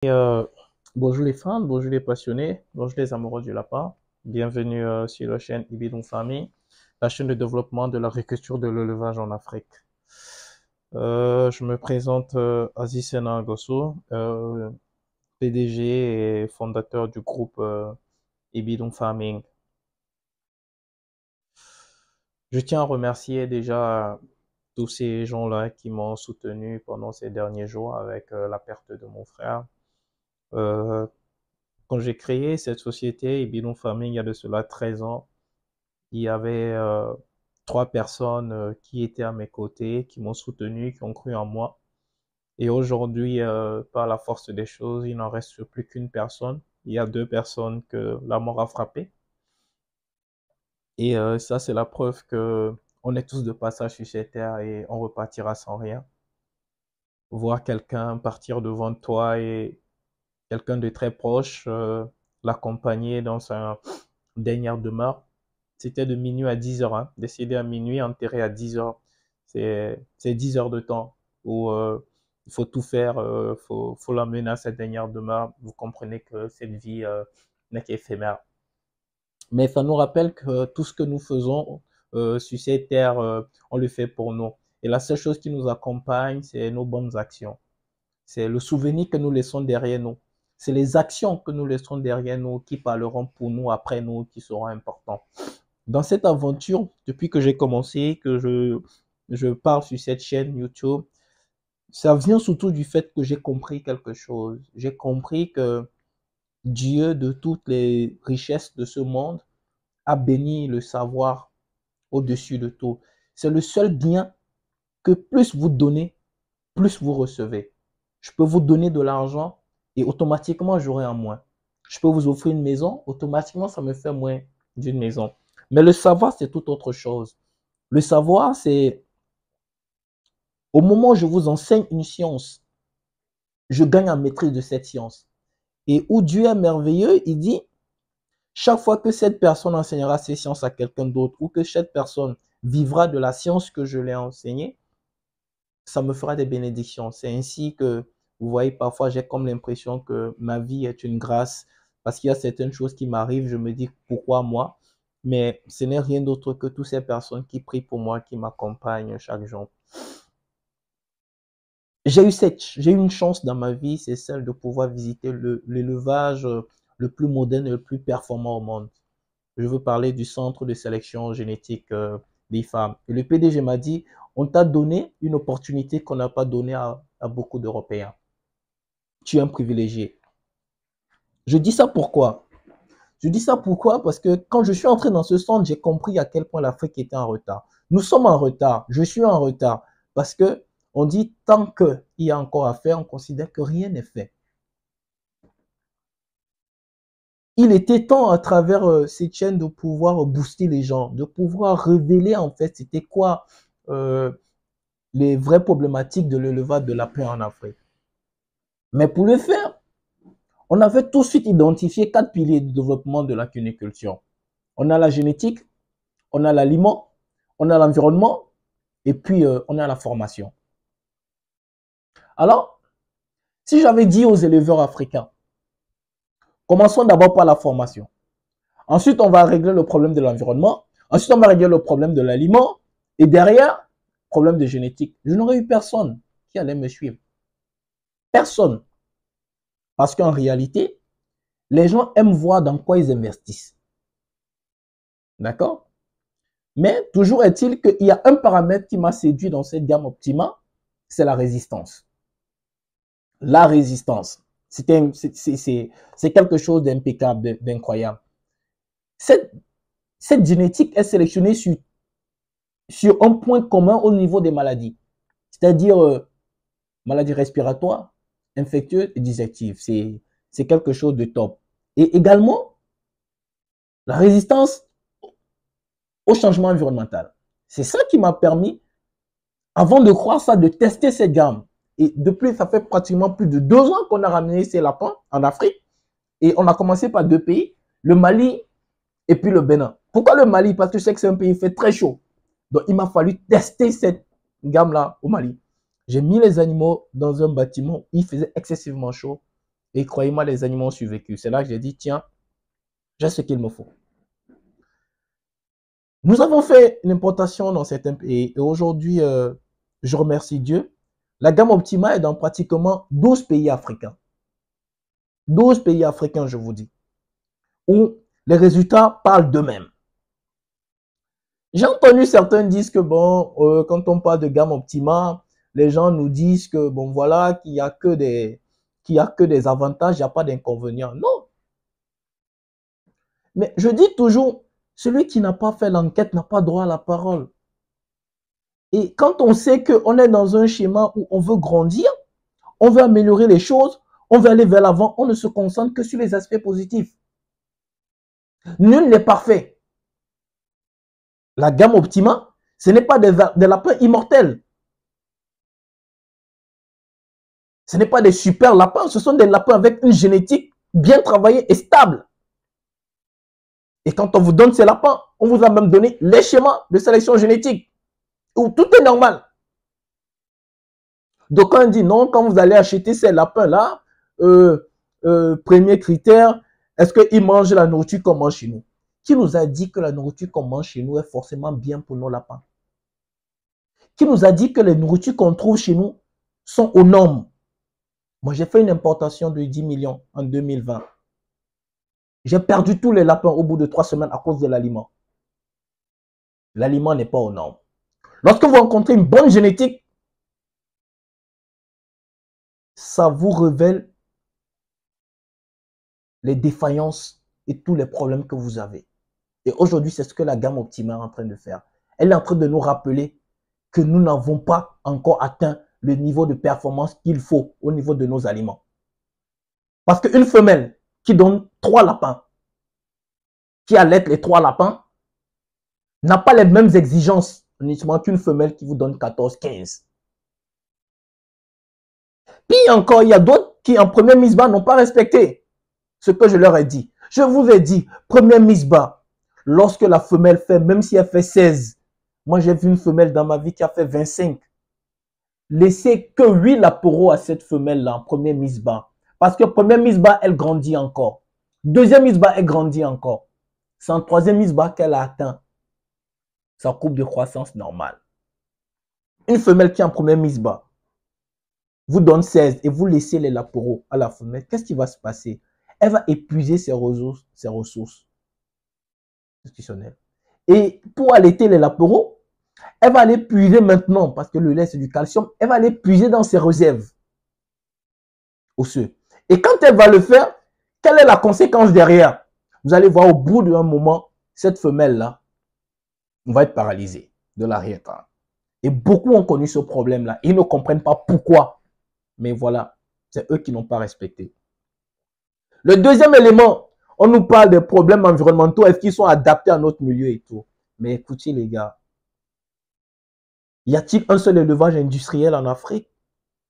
Et, euh, Bonjour les fans, bonjour les passionnés, bonjour les amoureux du lapin. Bienvenue sur la chaîne Ibidon Famille, la chaîne de développement de l'agriculture de l'élevage en Afrique. Je me présente Aziz Sena Ngosso, PDG et fondateur du groupe Ibidon Farming. Je tiens à remercier déjà tous ces gens-là qui m'ont soutenu pendant ces derniers jours avec la perte de mon frère. Euh, Quand j'ai créé cette société, Ibidon Farming, il y a de cela 13 ans, il y avait trois personnes qui étaient à mes côtés, qui m'ont soutenu, qui ont cru en moi. Et aujourd'hui, par la force des choses, il n'en reste plus qu'une personne. Il y a deux personnes que la mort a frappées. Et ça, c'est la preuve que on est tous de passage sur cette terre et on repartira sans rien. Voir quelqu'un partir devant toi et quelqu'un de très proche l'accompagner dans sa dernière demeure. C'était de minuit à 10 heures, hein. Décédé à minuit, enterré à 10 heures. C'est 10 heures de temps où il faut tout faire, faut l'amener à cette dernière demeure. Vous comprenez que cette vie n'est qu'éphémère. Mais ça nous rappelle que tout ce que nous faisons sur cette terre, on le fait pour nous. Et la seule chose qui nous accompagne, c'est nos bonnes actions. C'est le souvenir que nous laissons derrière nous. C'est les actions que nous laissons derrière nous qui parleront pour nous, après nous, qui seront importantes. Dans cette aventure, depuis que j'ai commencé, que je parle sur cette chaîne YouTube, ça vient surtout du fait que j'ai compris quelque chose. J'ai compris que Dieu, de toutes les richesses de ce monde, a béni le savoir au-dessus de tout. C'est le seul bien que plus vous donnez, plus vous recevez. Je peux vous donner de l'argent et automatiquement j'aurai un moins. Je peux vous offrir une maison, automatiquement ça me fait moins d'une maison. Mais le savoir, c'est tout autre chose. Le savoir, c'est au moment où je vous enseigne une science, je gagne en maîtrise de cette science. Et où Dieu est merveilleux, il dit, chaque fois que cette personne enseignera ces sciences à quelqu'un d'autre ou que cette personne vivra de la science que je l'ai enseignée, ça me fera des bénédictions. C'est ainsi que, vous voyez, parfois j'ai comme l'impression que ma vie est une grâce parce qu'il y a certaines choses qui m'arrivent, je me dis pourquoi moi, mais ce n'est rien d'autre que toutes ces personnes qui prient pour moi, qui m'accompagnent chaque jour. J'ai eu une chance dans ma vie, c'est celle de pouvoir visiter l'élevage le plus moderne et le plus performant au monde. Je veux parler du centre de sélection génétique des femmes. Et le PDG m'a dit, on t'a donné une opportunité qu'on n'a pas donnée à beaucoup d'Européens. Tu es un privilégié. Je dis ça pourquoi? Je dis ça pourquoi? Parce que quand je suis entré dans ce centre, j'ai compris à quel point l'Afrique était en retard. Nous sommes en retard. Je suis en retard. Parce que on dit tant qu'il y a encore à faire, on considère que rien n'est fait. Il était temps à travers cette chaîne de pouvoir booster les gens, de pouvoir révéler en fait c'était quoi euh, les vraies problématiques de l'élevage de la paix en Afrique. Mais pour le faire, on avait tout de suite identifié 4 piliers de développement de la cuniculture. On a la génétique, on a l'aliment, on a l'environnement et puis on a la formation. Alors, si j'avais dit aux éleveurs africains, commençons d'abord par la formation. Ensuite, on va régler le problème de l'environnement. Ensuite, on va régler le problème de l'aliment. Et derrière, problème de génétique. Je n'aurais eu personne qui allait me suivre. Personne. Parce qu'en réalité, les gens aiment voir dans quoi ils investissent. D'accord? Mais toujours est-il qu'il y a un paramètre qui m'a séduit dans cette gamme Optima, c'est la résistance. La résistance. C'est quelque chose d'impeccable, d'incroyable. Cette génétique est sélectionnée sur un point commun au niveau des maladies. C'est-à-dire maladies respiratoires, infectieuses et digestives. C'est quelque chose de top. Et également, la résistance au changement environnemental. C'est ça qui m'a permis, avant de croire ça, de tester cette gamme. Et depuis, ça fait pratiquement plus de 2 ans qu'on a ramené ces lapins en Afrique. Et on a commencé par 2 pays, le Mali et puis le Bénin. Pourquoi le Mali? Parce que je sais que c'est un pays qui fait très chaud. Donc, il m'a fallu tester cette gamme-là au Mali. J'ai mis les animaux dans un bâtiment où il faisait excessivement chaud. Et croyez-moi, les animaux ont survécu. C'est là que j'ai dit, tiens, j'ai ce qu'il me faut. Nous avons fait une importation dans certains pays et aujourd'hui, je remercie Dieu. La gamme Optima est dans pratiquement 12 pays africains. 12 pays africains, je vous dis, où les résultats parlent d'eux-mêmes. J'ai entendu certains dire que, bon, quand on parle de gamme Optima, les gens nous disent que, bon, voilà, qu'il n'y a que des avantages, il n'y a pas d'inconvénients. Non. Mais je dis toujours, celui qui n'a pas fait l'enquête n'a pas droit à la parole. Et quand on sait qu'on est dans un schéma où on veut grandir, on veut améliorer les choses, on veut aller vers l'avant, on ne se concentre que sur les aspects positifs. Nul n'est parfait. La gamme Optima, ce n'est pas des lapins immortels. Ce n'est pas des super lapins, ce sont des lapins avec une génétique bien travaillée et stable. Et quand on vous donne ces lapins, on vous a même donné les schémas de sélection génétique, où tout est normal. Donc on dit non, quand vous allez acheter ces lapins-là, premier critère, est-ce qu'ils mangent la nourriture qu'on mange chez nous? Qui nous a dit que la nourriture qu'on mange chez nous est forcément bien pour nos lapins? Qui nous a dit que les nourritures qu'on trouve chez nous sont aux normes? Moi, j'ai fait une importation de 10 millions en 2020. J'ai perdu tous les lapins au bout de 3 semaines à cause de l'aliment. L'aliment n'est pas aux normes. Lorsque vous rencontrez une bonne génétique, ça vous révèle les défaillances et tous les problèmes que vous avez. Et aujourd'hui, c'est ce que la gamme Optima est en train de faire. Elle est en train de nous rappeler que nous n'avons pas encore atteint le niveau de performance qu'il faut au niveau de nos aliments. Parce qu'une femelle qui donne 3 lapins, qui allaite les 3 lapins, n'a pas les mêmes exigences uniquement qu'une femelle qui vous donne 14, 15. Puis encore, il y a d'autres qui en première mise bas n'ont pas respecté ce que je leur ai dit. Je vous ai dit, première mise bas, lorsque la femelle fait, même si elle fait 16, moi j'ai vu une femelle dans ma vie qui a fait 25. Laissez que 8 laporaux à cette femelle-là en première mise bas. Parce que première mise bas, elle grandit encore. Deuxième mise bas, elle grandit encore. C'est en troisième mise bas qu'elle a atteint sa courbe de croissance normale. Une femelle qui est en première mise bas vous donne 16 et vous laissez les laporaux à la femelle, qu'est-ce qui va se passer? Elle va épuiser ses ressources nutritionnelles. Et pour allaiter les laporaux, elle va aller puiser maintenant, parce que le lait c'est du calcium, elle va aller puiser dans ses réserves osseuses. Et quand elle va le faire, quelle est la conséquence derrière? Vous allez voir au bout d'un moment, cette femelle-là va être paralysée de l'arrière-train. Et beaucoup ont connu ce problème-là. Ils ne comprennent pas pourquoi. Mais voilà, c'est eux qui n'ont pas respecté. Le deuxième élément, on nous parle des problèmes environnementaux, est-ce qu'ils sont adaptés à notre milieu et tout. Mais écoutez les gars, y a-t-il un seul élevage industriel en Afrique?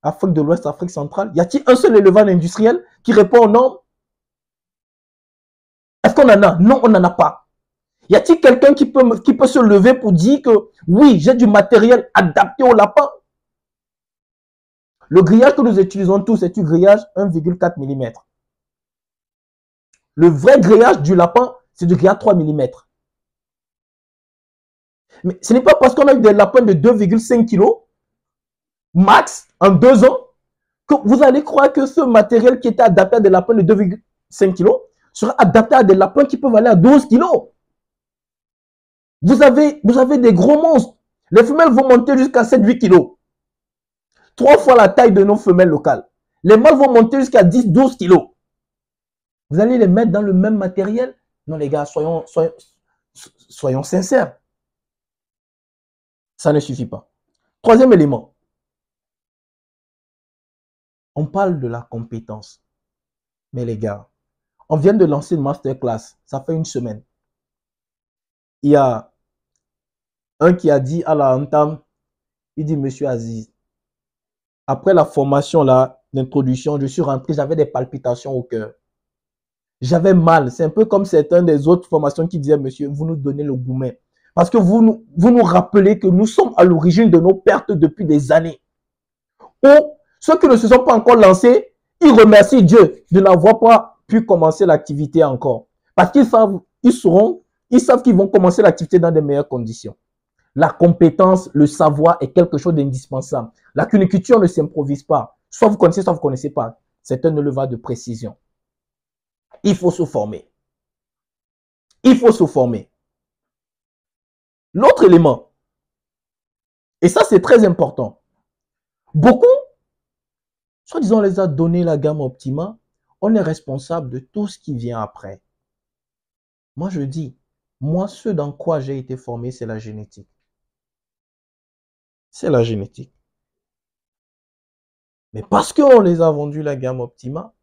Afrique de l'Ouest, Afrique centrale? Y a-t-il un seul élevage industriel qui répond aux normes? Est-ce qu'on en a? Non, on n'en a pas. Y a-t-il quelqu'un qui peut se lever pour dire que oui, j'ai du matériel adapté au lapin? Le grillage que nous utilisons tous, c'est un grillage 1,4 mm. Le vrai grillage du lapin, c'est du grillage 3 mm. Mais ce n'est pas parce qu'on a eu des lapins de 2,5 kg max en 2 ans que vous allez croire que ce matériel qui était adapté à des lapins de 2,5 kg sera adapté à des lapins qui peuvent aller à 12 kg. Vous avez des gros monstres. Les femelles vont monter jusqu'à 7-8 kg. 3 fois la taille de nos femelles locales. Les mâles vont monter jusqu'à 10-12 kg. Vous allez les mettre dans le même matériel? Non les gars, soyons sincères. Ça ne suffit pas. Troisième élément. On parle de la compétence. Mais les gars, on vient de lancer une masterclass. Ça fait une semaine. Il y a un qui a dit à la entame, il dit, Monsieur Aziz, après la formation là, d'introduction, je suis rentré, j'avais des palpitations au cœur. J'avais mal. C'est un peu comme certaines des autres formations qui disaient, monsieur, vous nous donnez le gourmet. Parce que vous nous rappelez que nous sommes à l'origine de nos pertes depuis des années. Ou ceux qui ne se sont pas encore lancés, Ils remercient Dieu de n'avoir pas pu commencer l'activité encore. Parce qu'ils savent, ils savent qu'ils vont commencer l'activité dans de meilleures conditions. La compétence, le savoir est quelque chose d'indispensable. La cuniculture ne s'improvise pas. Soit vous connaissez, soit vous ne connaissez pas. C'est un élevage de précision. Il faut se former. Il faut se former. L'autre élément, et ça c'est très important, beaucoup, soi-disant on les a donné la gamme Optima, on est responsable de tout ce qui vient après. Moi je dis, moi ce dans quoi j'ai été formé, c'est la génétique. C'est la génétique. Mais parce qu'on les a vendus la gamme Optima,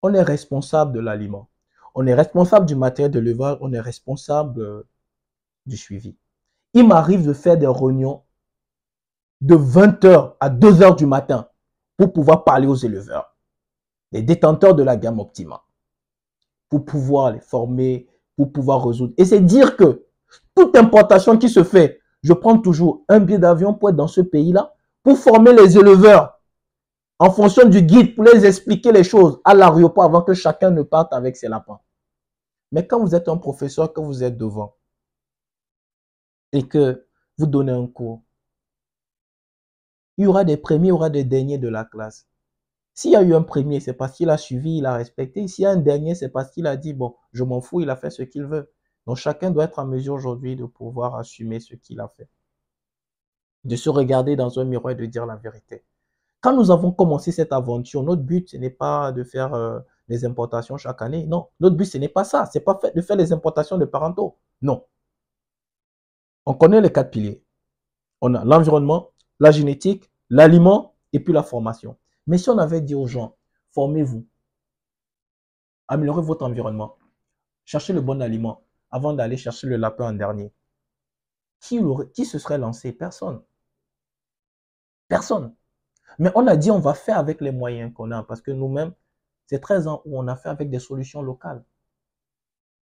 on est responsable de l'aliment. On est responsable du matériel de l'élevage, on est responsable du suivi. Il m'arrive de faire des réunions de 20h à 2h du matin pour pouvoir parler aux éleveurs, les détenteurs de la gamme Optima, pour pouvoir les former, pour pouvoir résoudre. Et c'est dire que toute importation qui se fait, je prends toujours un billet d'avion pour être dans ce pays-là, pour former les éleveurs en fonction du guide, pour les expliquer les choses à l'aéroport avant que chacun ne parte avec ses lapins. Mais quand vous êtes un professeur, que vous êtes devant et que vous donnez un cours, il y aura des premiers, il y aura des derniers de la classe. S'il y a eu un premier, c'est parce qu'il a suivi, il a respecté. S'il y a un dernier, c'est parce qu'il a dit, bon, je m'en fous, il a fait ce qu'il veut. Donc chacun doit être en mesure aujourd'hui de pouvoir assumer ce qu'il a fait. De se regarder dans un miroir et de dire la vérité. Quand nous avons commencé cette aventure, notre but, ce n'est pas de faire des importations chaque année. Non, notre but, ce n'est pas ça. Ce n'est pas de faire les importations de parentaux. Non. On connaît les 4 piliers. On a l'environnement, la génétique, l'aliment et puis la formation. Mais si on avait dit aux gens, formez-vous, améliorez votre environnement, cherchez le bon aliment avant d'aller chercher le lapin en dernier, qui se serait lancé? Personne. Personne. Mais on a dit on va faire avec les moyens qu'on a parce que nous-mêmes, c'est 13 ans où on a fait avec des solutions locales.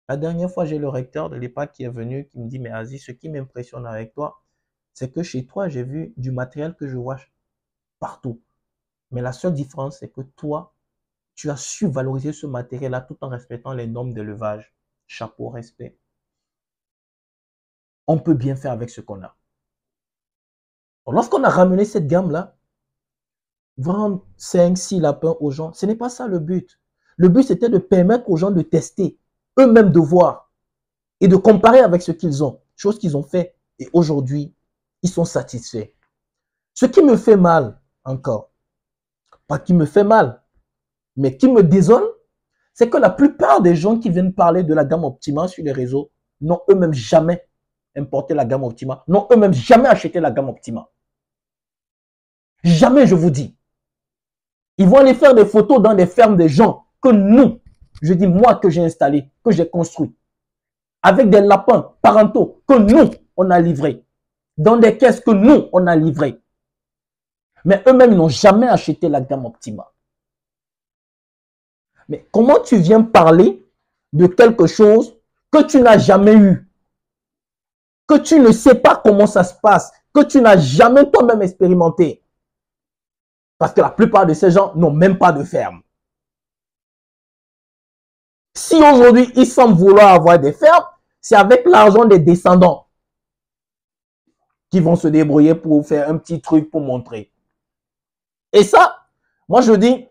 La dernière fois, j'ai le recteur de l'EPAC qui est venu, qui me dit, mais Aziz, ce qui m'impressionne avec toi, c'est que chez toi, j'ai vu du matériel que je vois partout. Mais la seule différence, c'est que toi, tu as su valoriser ce matériel-là tout en respectant les normes d'élevage. Chapeau, respect. On peut bien faire avec ce qu'on a. Lorsqu'on a ramené cette gamme-là, vendre 5, 6 lapins aux gens, ce n'est pas ça le but. Le but, c'était de permettre aux gens de tester, eux-mêmes de voir et de comparer avec ce qu'ils ont, chose qu'ils ont fait. Et aujourd'hui, ils sont satisfaits. Ce qui me fait mal, encore, pas qui me fait mal, mais qui me désole, c'est que la plupart des gens qui viennent parler de la gamme Optima sur les réseaux n'ont eux-mêmes jamais importé la gamme Optima, n'ont eux-mêmes jamais acheté la gamme Optima. Jamais, je vous dis. Ils vont aller faire des photos dans des fermes des gens que nous, je dis moi que j'ai installé, que j'ai construit, avec des lapins parentaux que nous, on a livrés, dans des caisses que nous, on a livrées. Mais eux-mêmes, ils n'ont jamais acheté la gamme Optima. Mais comment tu viens parler de quelque chose que tu n'as jamais eu, que tu ne sais pas comment ça se passe, que tu n'as jamais toi-même expérimenté? Parce que la plupart de ces gens n'ont même pas de ferme. Si aujourd'hui, ils semblent vouloir avoir des fermes, c'est avec l'argent des descendants qui vont se débrouiller pour faire un petit truc pour montrer. Et ça, moi je dis,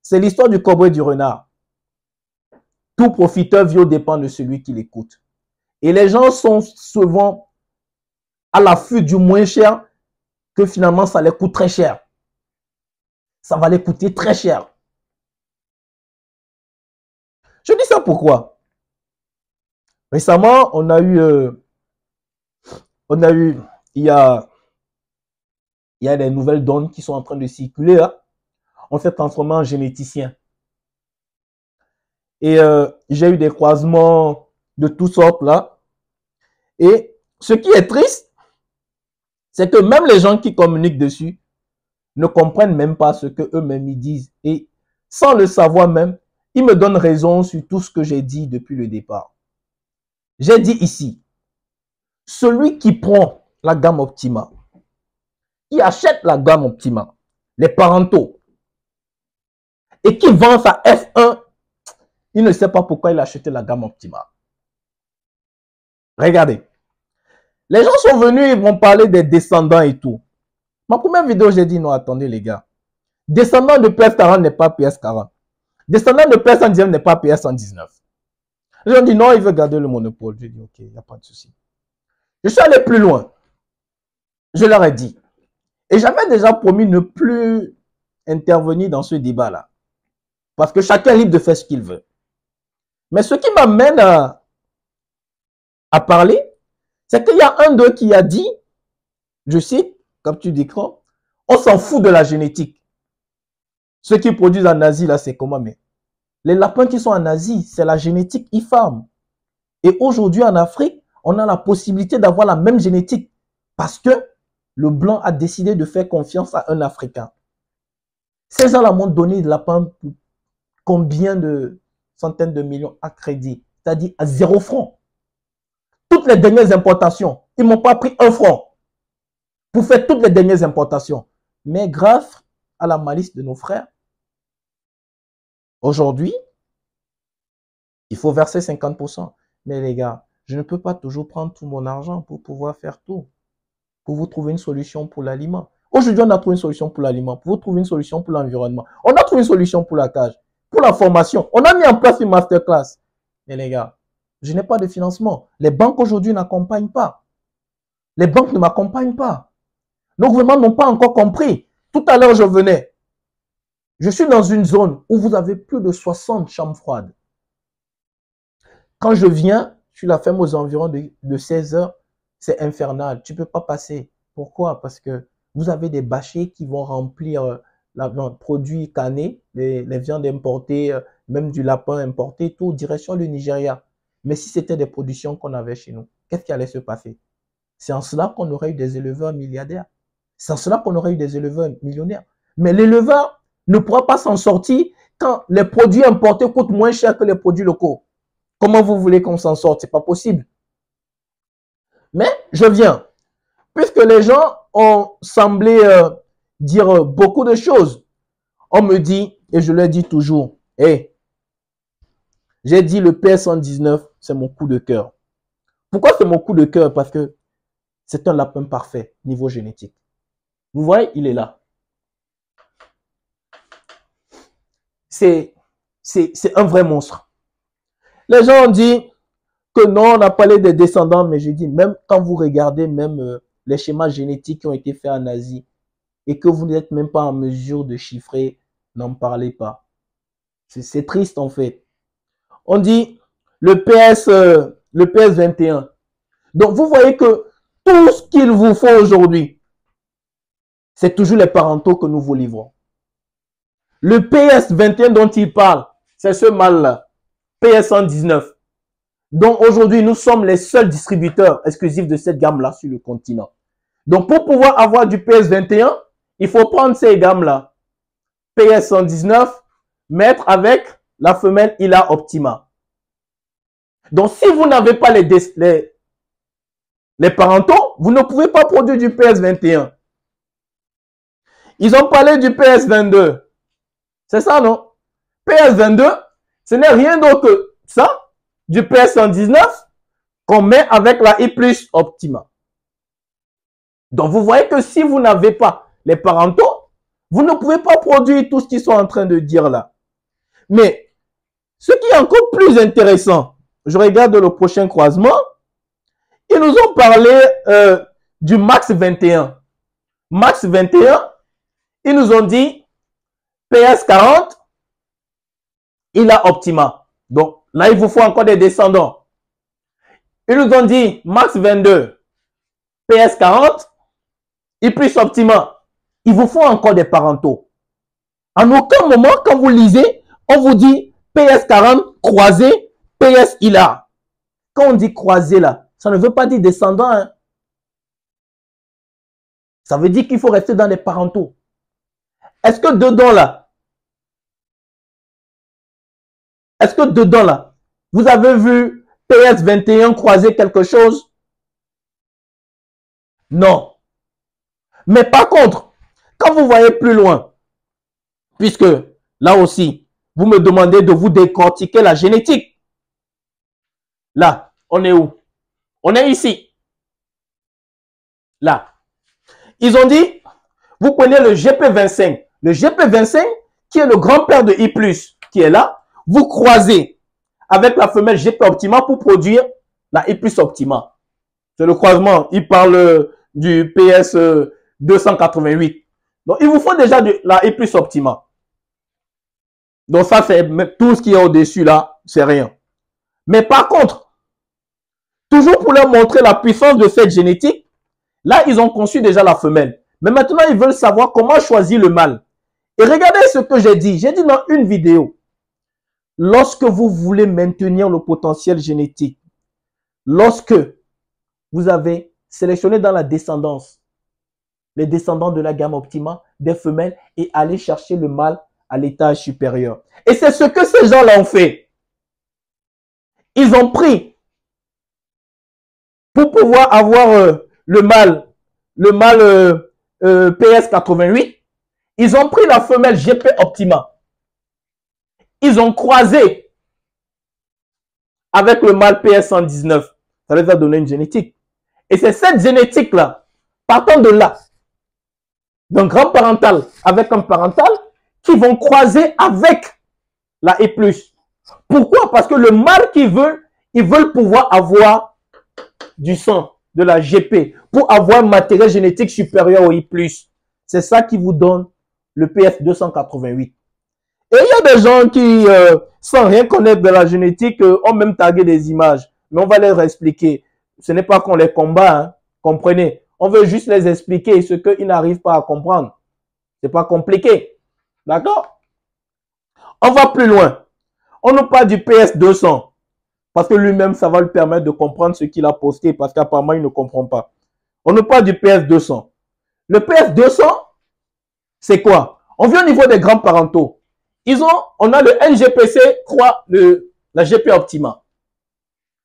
c'est l'histoire du cowboy et du renard. Tout profiteur vieux dépend de celui qui l'écoute. Et les gens sont souvent à l'affût du moins cher que finalement ça les coûte très cher. Ça va les coûter très cher. Je dis ça pourquoi? Récemment, il y a des nouvelles donnes qui sont en train de circuler. Là. On s'est transformé en généticien. Et j'ai eu des croisements de toutes sortes là. Et ce qui est triste, c'est que même les gens qui communiquent dessus ne comprennent même pas ce que eux-mêmes ils disent. Et sans le savoir même, ils me donnent raison sur tout ce que j'ai dit depuis le départ. J'ai dit ici, celui qui prend la gamme Optima, qui achète la gamme Optima, les parentaux, et qui vend sa F1, il ne sait pas pourquoi il a acheté la gamme Optima. Regardez. Les gens sont venus, ils vont parler des descendants et tout. Ma première vidéo, j'ai dit non, attendez les gars. Descendant de PS40 n'est pas PS40. Descendant de PS119 n'est pas PS119. Les gens disent non, il veut garder le monopole. J'ai dit ok, il n'y a pas de souci. Je suis allé plus loin. Je leur ai dit. Et j'avais déjà promis ne plus intervenir dans ce débat-là. Parce que chacun est libre de faire ce qu'il veut. Mais ce qui m'amène à parler, c'est qu'il y a un d'eux qui a dit, je cite, capture d'écran, on s'en fout de la génétique. Ceux qui produisent en Asie, là, c'est comment? Mais les lapins qui sont en Asie, c'est la génétique IFARM. Et aujourd'hui, en Afrique, on a la possibilité d'avoir la même génétique. Parce que le blanc a décidé de faire confiance à un Africain. Ces gens-là m'ont donné de lapins pour combien de centaines de millions à crédit? C'est-à-dire à 0 francs. Toutes les dernières importations, ils ne m'ont pas pris 1 franc pour faire toutes les dernières importations. Mais grâce à la malice de nos frères, aujourd'hui, il faut verser 50%. Mais les gars, je ne peux pas toujours prendre tout mon argent pour pouvoir faire tout. Pour vous trouver une solution pour l'aliment. Aujourd'hui, on a trouvé une solution pour l'aliment. Pour vous trouver une solution pour l'environnement. On a trouvé une solution pour la cage. Pour la formation. On a mis en place une masterclass. Mais les gars, je n'ai pas de financement. Les banques aujourd'hui n'accompagnent pas. Les banques ne m'accompagnent pas. Nos gouvernements n'ont pas encore compris. Tout à l'heure, je venais. Je suis dans une zone où vous avez plus de 60 chambres froides. Quand je viens, je suis la ferme aux environs de 16 heures. C'est infernal. Tu ne peux pas passer. Pourquoi? Parce que vous avez des bâchers qui vont remplir les produits cannés, les viandes importées, même du lapin importé, tout, direction du Nigeria. Mais si c'était des productions qu'on avait chez nous, qu'est-ce qui allait se passer? C'est en cela qu'on aurait eu des éleveurs milliardaires. C'est en cela qu'on aurait eu des éleveurs millionnaires. Mais l'éleveur ne pourra pas s'en sortir quand les produits importés coûtent moins cher que les produits locaux. Comment vous voulez qu'on s'en sorte? Ce n'est pas possible. Mais je viens. Puisque les gens ont semblé dire beaucoup de choses, on me dit, et je leur dis toujours, hey, j'ai dit le PS119, c'est mon coup de cœur. Pourquoi c'est mon coup de cœur? Parce que c'est un lapin parfait, niveau génétique. Vous voyez, il est là. C'est un vrai monstre. Les gens ont dit que non, on a parlé des descendants, mais j'ai dit, même quand vous regardez même les schémas génétiques qui ont été faits en Asie et que vous n'êtes même pas en mesure de chiffrer, n'en parlez pas. C'est triste en fait. On dit le PS21. Donc vous voyez que tout ce qu'il vous faut aujourd'hui, c'est toujours les parentaux que nous vous livrons. Le PS21 dont il parle, c'est ce mâle-là, PS119. Donc aujourd'hui, nous sommes les seuls distributeurs exclusifs de cette gamme-là sur le continent. Donc pour pouvoir avoir du PS21, il faut prendre ces gammes-là, PS119, mettre avec la femelle Ila Optima. Donc si vous n'avez pas les parentaux, vous ne pouvez pas produire du PS21. Ils ont parlé du PS22. C'est ça, non? PS22, ce n'est rien d'autre que ça, du PS119, qu'on met avec la I+ Optima. Donc, vous voyez que si vous n'avez pas les parentaux, vous ne pouvez pas produire tout ce qu'ils sont en train de dire là. Mais, ce qui est encore plus intéressant, je regarde le prochain croisement, ils nous ont parlé du Max 21. Max 21, ils nous ont dit PS40, il a Optima. Donc, là, il vous faut encore des descendants. Ils nous ont dit Max 22, PS40, I+ Optima. Il vous faut encore des parentaux. En aucun moment, quand vous lisez, on vous dit PS40 croisé, PS ILA. Quand on dit croisé là, ça ne veut pas dire descendant. Hein. Ça veut dire qu'il faut rester dans les parentaux. Est-ce que dedans là, vous avez vu PS21 croiser quelque chose? Non. Mais par contre, quand vous voyez plus loin, puisque Là aussi, vous me demandez de vous décortiquer la génétique. Là, on est où? On est ici. Là. Ils ont dit, vous prenez le GP25. Le GP25, qui est le grand-père de I+, qui est là, vous croisez avec la femelle GP Optima pour produire la I+ Optima. C'est le croisement. Il parle du PS 288. Donc, il vous faut déjà de la I+ Optima. Donc, ça, c'est tout ce qui est au-dessus là, c'est rien. Mais par contre, toujours pour leur montrer la puissance de cette génétique, là, ils ont conçu déjà la femelle. Mais maintenant, ils veulent savoir comment choisir le mâle. Et regardez ce que j'ai dit. J'ai dit dans une vidéo, lorsque vous voulez maintenir le potentiel génétique, lorsque vous avez sélectionné dans la descendance les descendants de la gamme Optima, des femelles, et aller chercher le mâle à l'étage supérieur. Et c'est ce que ces gens-là ont fait. Ils ont pris, pour pouvoir avoir le mâle PS88, ils ont pris la femelle GP Optima. Ils ont croisé avec le mâle PS119. Ça les a donné une génétique. Et c'est cette génétique-là, partant de là, d'un grand parental avec un parental, qui vont croiser avec la E+. Pourquoi? Parce que le mâle qu'ils veulent, ils veulent pouvoir avoir du sang, de la GP, pour avoir un matériel génétique supérieur au I+. C'est ça qui vous donne le PS288. Et il y a des gens qui, sans rien connaître de la génétique, ont même tagué des images. Mais on va leur expliquer. Ce n'est pas qu'on les combat, hein, comprenez. On veut juste les expliquer ce qu'ils n'arrivent pas à comprendre. C'est pas compliqué. D'accord? On va plus loin. On nous parle du PS200. Parce que lui-même, ça va lui permettre de comprendre ce qu'il a posté. Parce qu'apparemment, il ne comprend pas. On nous parle du PS200. Le PS200, c'est quoi? On vient au niveau des grands parentaux. On a le NGPC, la GP Optima.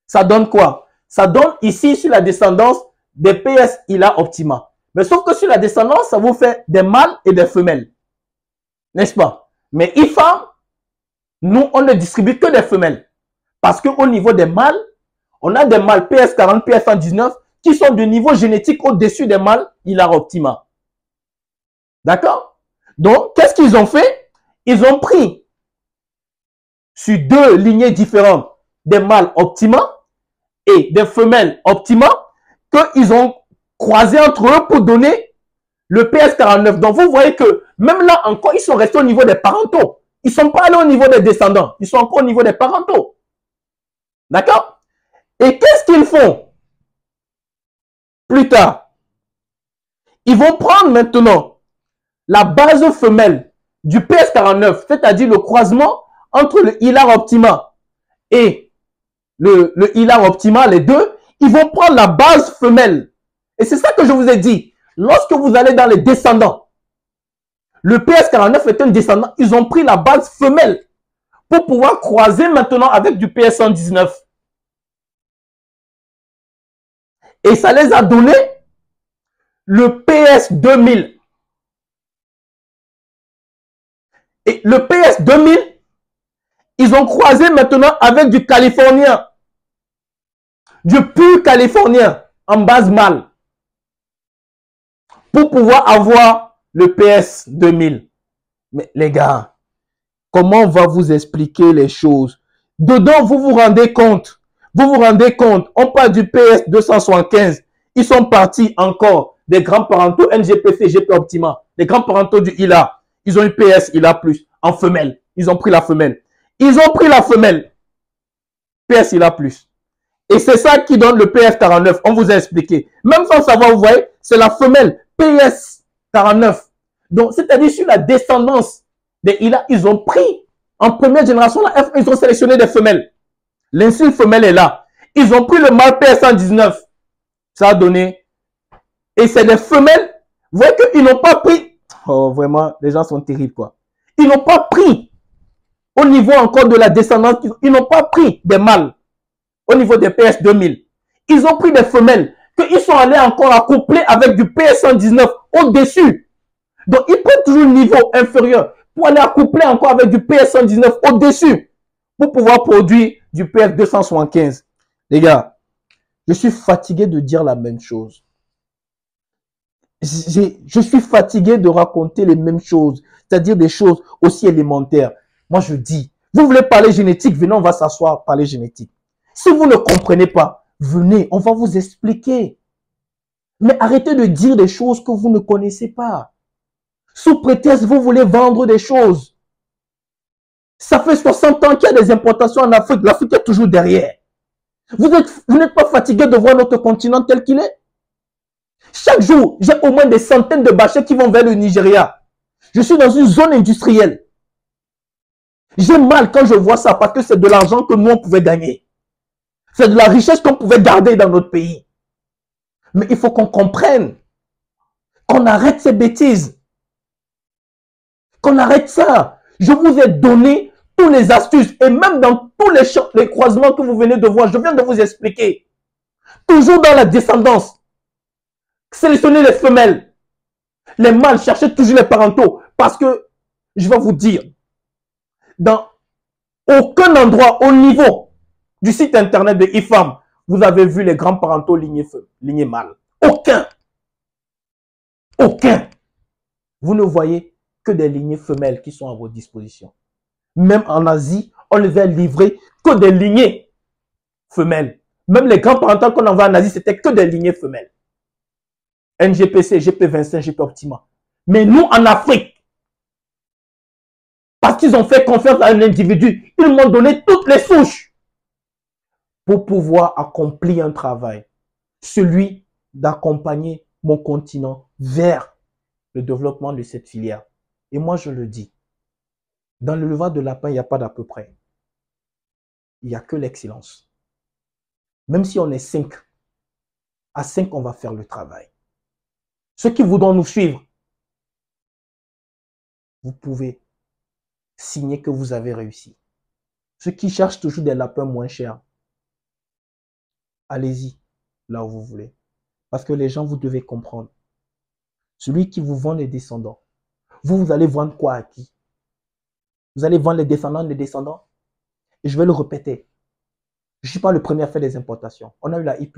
Ça donne quoi? Ça donne ici, sur la descendance, des PS ILA Optima. Mais sauf que sur la descendance, ça vous fait des mâles et des femelles. N'est-ce pas? Mais IFAM, nous, on ne distribue que des femelles. Parce qu'au niveau des mâles, on a des mâles PS40, PS119 qui sont de niveau génétique au-dessus des mâles ILA Optima. D'accord? Donc, qu'est-ce qu'ils ont fait? Ils ont pris sur deux lignées différentes des mâles Optima et des femelles Optima qu'ils ont croisé entre eux pour donner le PS49. Donc, vous voyez que même là encore, ils sont restés au niveau des parentaux. Ils ne sont pas allés au niveau des descendants. Ils sont encore au niveau des parentaux. D'accord? Et qu'est-ce qu'ils font plus tard? Ils vont prendre maintenant la base femelle du PS49, c'est-à-dire le croisement entre le Hilar Optima et le Hilar Optima, les deux, ils vont prendre la base femelle. Et c'est ça que je vous ai dit. Lorsque vous allez dans les descendants, le PS49 est un descendant. Ils ont pris la base femelle pour pouvoir croiser maintenant avec du PS119. Et ça les a donné le PS2000. Et le PS2000, ils ont croisé maintenant avec du californien. Du pur californien en base mâle. Pour pouvoir avoir le PS2000. Mais les gars, comment on va vous expliquer les choses? Dedans, vous vous rendez compte. Vous vous rendez compte. On parle du PS275. Ils sont partis encore des grands parentaux NGPC, GP Optima. Les grands parentaux du ILA. Ils ont eu PS ILA+, en femelle. Ils ont pris la femelle. Ils ont pris la femelle. PS ILA+. Et c'est ça qui donne le PS49. On vous a expliqué. Même sans savoir, vous voyez, c'est la femelle PS49. Donc, c'est-à-dire sur la descendance des ILA, ils ont pris en première génération la F1, ils ont sélectionné des femelles. L'insulte femelle est là. Ils ont pris le mâle PS119. Ça a donné. Et c'est des femelles. Vous voyez qu'ils n'ont pas pris. Oh, vraiment, les gens sont terribles, quoi. Ils n'ont pas pris au niveau encore de la descendance. Ils n'ont pas pris des mâles au niveau des PS2000. Ils ont pris des femelles qu'ils sont allés encore accoupler avec du PS119 au-dessus. Donc, ils prennent toujours le niveau inférieur pour aller accoupler encore avec du PS119 au-dessus pour pouvoir produire du PS275. Les gars, je suis fatigué de dire la même chose. Je suis fatigué de raconter les mêmes choses, c'est-à-dire des choses aussi élémentaires. Moi, je dis, vous voulez parler génétique, venez, on va s'asseoir, parler génétique. Si vous ne comprenez pas, venez, on va vous expliquer. Mais arrêtez de dire des choses que vous ne connaissez pas. Sous prétexte, vous voulez vendre des choses. Ça fait 60 ans qu'il y a des importations en Afrique. L'Afrique est toujours derrière. Vous n'êtes pas fatigué de voir notre continent tel qu'il est? Chaque jour, j'ai au moins des centaines de bâchers qui vont vers le Nigeria. Je suis dans une zone industrielle. J'ai mal quand je vois ça parce que c'est de l'argent que nous, on pouvait gagner. C'est de la richesse qu'on pouvait garder dans notre pays. Mais il faut qu'on comprenne, qu'on arrête ces bêtises, qu'on arrête ça. Je vous ai donné tous les astuces et même dans tous les croisements que vous venez de voir, je viens de vous expliquer. Toujours dans la descendance. Sélectionnez les femelles. Les mâles, cherchez toujours les parentaux. Parce que, je vais vous dire, dans aucun endroit au niveau du site internet de IFAM, vous avez vu les grands parentaux lignés mâles. Aucun. Aucun. Vous ne voyez que des lignées femelles qui sont à votre disposition. Même en Asie, on les a livrés que des lignées femelles. Même les grands parentaux qu'on envoie en Asie, c'était que des lignées femelles. NGPC, GP25, GP Optima. Mais nous, en Afrique, parce qu'ils ont fait confiance à un individu, ils m'ont donné toutes les souches pour pouvoir accomplir un travail. Celui d'accompagner mon continent vers le développement de cette filière. Et moi, je le dis, dans le l'élevage de lapin, il n'y a pas d'à peu près. Il n'y a que l'excellence. Même si on est 5, à 5, on va faire le travail. Ceux qui voudront nous suivre, vous pouvez signer que vous avez réussi. Ceux qui cherchent toujours des lapins moins chers, allez-y là où vous voulez. Parce que les gens, vous devez comprendre. Celui qui vous vend les descendants, vous allez vendre quoi à qui? Vous allez vendre les descendants. Et je vais le répéter. Je ne suis pas le premier à faire des importations. On a eu la I+,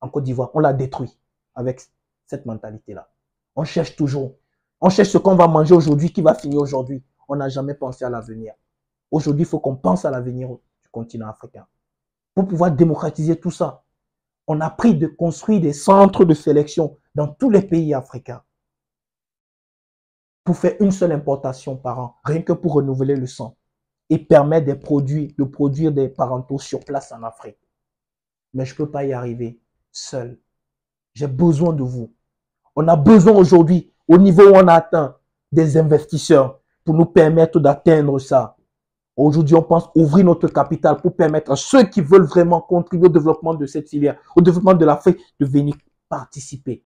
en Côte d'Ivoire. On l'a détruit avec cette mentalité-là. On cherche toujours. On cherche ce qu'on va manger aujourd'hui, qui va finir aujourd'hui. On n'a jamais pensé à l'avenir. Aujourd'hui, il faut qu'on pense à l'avenir du continent africain. Pour pouvoir démocratiser tout ça, on a pris de construire des centres de sélection dans tous les pays africains pour faire une seule importation par an, rien que pour renouveler le sang et permettre de produire des parentaux sur place en Afrique. Mais je ne peux pas y arriver seul. J'ai besoin de vous. On a besoin aujourd'hui, au niveau où on a atteint, des investisseurs pour nous permettre d'atteindre ça. Aujourd'hui, on pense ouvrir notre capital pour permettre à ceux qui veulent vraiment contribuer au développement de cette filière, au développement de l'Afrique, de venir participer.